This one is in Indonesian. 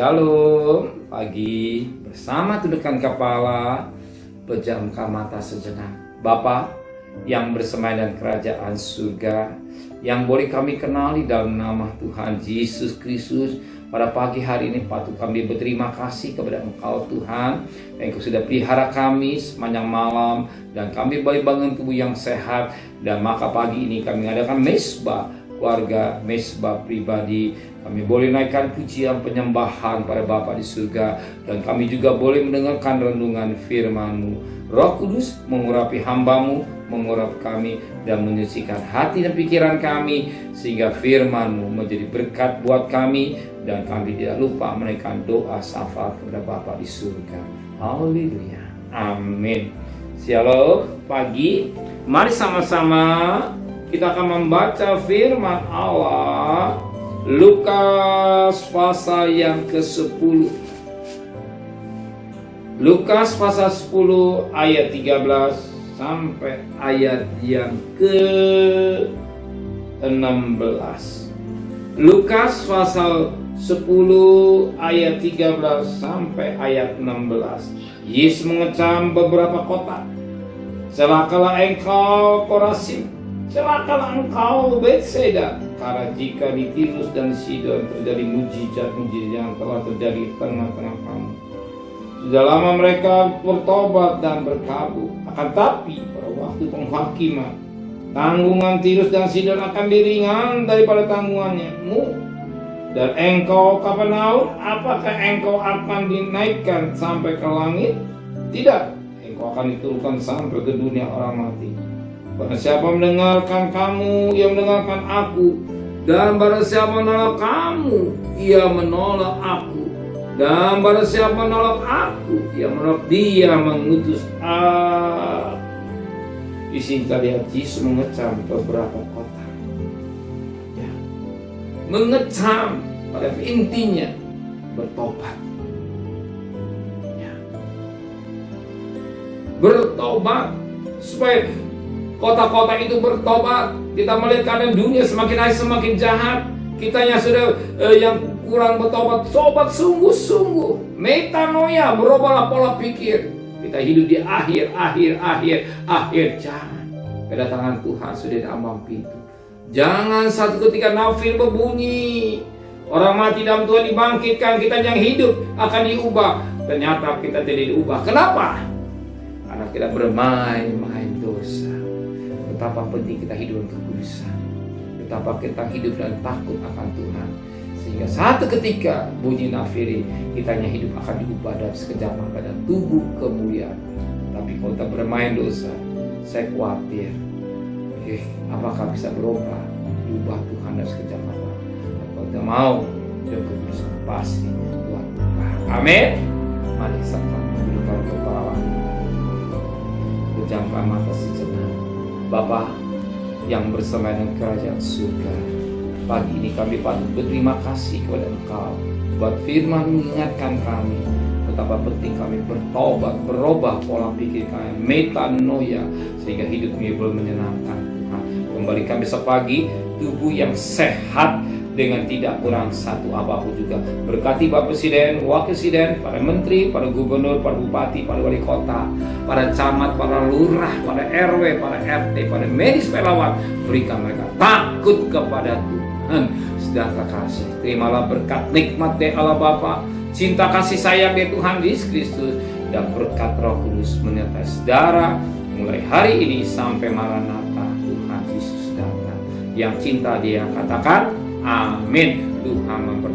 Shalom, pagi bersama tundukkan kepala, pejamkan mata sejenak. Bapa yang bersemayam kerajaan surga, yang boleh kami kenali dalam nama Tuhan Yesus Kristus, pada pagi hari ini patut kami berterima kasih kepada Engkau Tuhan, yang Engkau sudah pelihara kami sepanjang malam, dan kami boleh bangun tubuh yang sehat. Dan maka pagi ini kami mengadakan mesbah keluarga, mesbah pribadi. Kami boleh naikkan pujian penyembahan pada Bapa di surga, dan kami juga boleh mendengarkan renungan firman-Mu. Roh Kudus mengurapi hamba-Mu, mengurapi kami dan menyucikan hati dan pikiran kami, sehingga firman-Mu menjadi berkat buat kami, dan kami tidak lupa menaikkan doa syafaat kepada Bapa di surga. Haleluya, amin. Shalom, pagi mari sama-sama kita akan membaca firman Allah, Lukas pasal yang ke-10. Lukas pasal 10 ayat 13 sampai ayat yang ke-16. Lukas pasal 10 ayat 13 sampai ayat 16. Yesus mengecam beberapa kota. Celakalah engkau Korazim, celakalah engkau Betsaida, karena jika di Tirus dan Sidon terjadi mujizat-mujizat yang telah terjadi di tengah-tengah kamu, sudah lama mereka bertobat dan berkabul. Akan tapi pada waktu penghakiman, tanggungan Tirus dan Sidon akan diringan daripada tanggunganmu. Dan engkau Kapernaum, apakah engkau akan dinaikkan sampai ke langit? Tidak, engkau akan diturunkan sampai ke dunia orang mati. Barang siapa mendengarkan kamu, ia mendengarkan aku. Dan barang siapa menolak kamu, ia menolak aku. Dan barang siapa menolak aku, ia menolak dia mengutus aku. Di sini kita lihat Yesus mengecam beberapa kota. Ya. Mengecam, pada intinya bertobat. Ya. Bertobat supaya kota-kota itu bertobat. Kita melihat keadaan dunia semakin hari semakin jahat. Kita yang sudah yang kurang bertobat, tobat sungguh-sungguh. Metanoia, berubahlah pola pikir. Kita hidup di akhir zaman. Kedatangan Tuhan sudah di ambang pintu. Jangan satu ketika nafil berbunyi, orang mati dalam Tuhan dibangkitkan, kita yang hidup akan diubah. Ternyata kita tidak diubah. Kenapa? Karena kita bermain-main dosa. Betapa penting kita hidup dalam kekudusan, betapa kita hidup dan takut akan Tuhan, sehingga satu ketika bunyi nafiri, kitanya hidup akan diubah dalam sekejap mata dan tubuh kemuliaan. Tapi kalau kita bermain dosa, saya khawatir apakah bisa berubah, diubah Tuhan dalam sekejap mata. Kalau kita mau hidup kekudusan, pasti Tuhan ubah. Amin. Mari sama menundukkan kepala, pejamkan mata sejenak. Bapa yang bersama dengan kerajaan surga, pagi ini kami patut berterima kasih kepada Engkau buat firman mengingatkan kami betapa penting kami bertobat, berubah pola pikir kami, metanoia, sehingga hidup kami boleh menyenangkan Tuhan. Kembali kami sepagi tubuh yang sehat dengan tidak kurang satu apapun juga. Berkati Bapak Presiden, Wakil Presiden, para Menteri, para Gubernur, para Bupati, para Wali Kota, para camat, para lurah, para RW, para RT, para medis pelawat. Berikan mereka takut kepada Tuhan, sedangkan kasih. Terimalah berkat nikmat dari Allah Bapa, cinta kasih sayang dari Tuhan Yesus Kristus, dan berkat Roh Kudus menyertai saudara mulai hari ini sampai Maranatha Tuhan Yesus datang. Yang cinta dia katakan amin. Tuhan memberkati.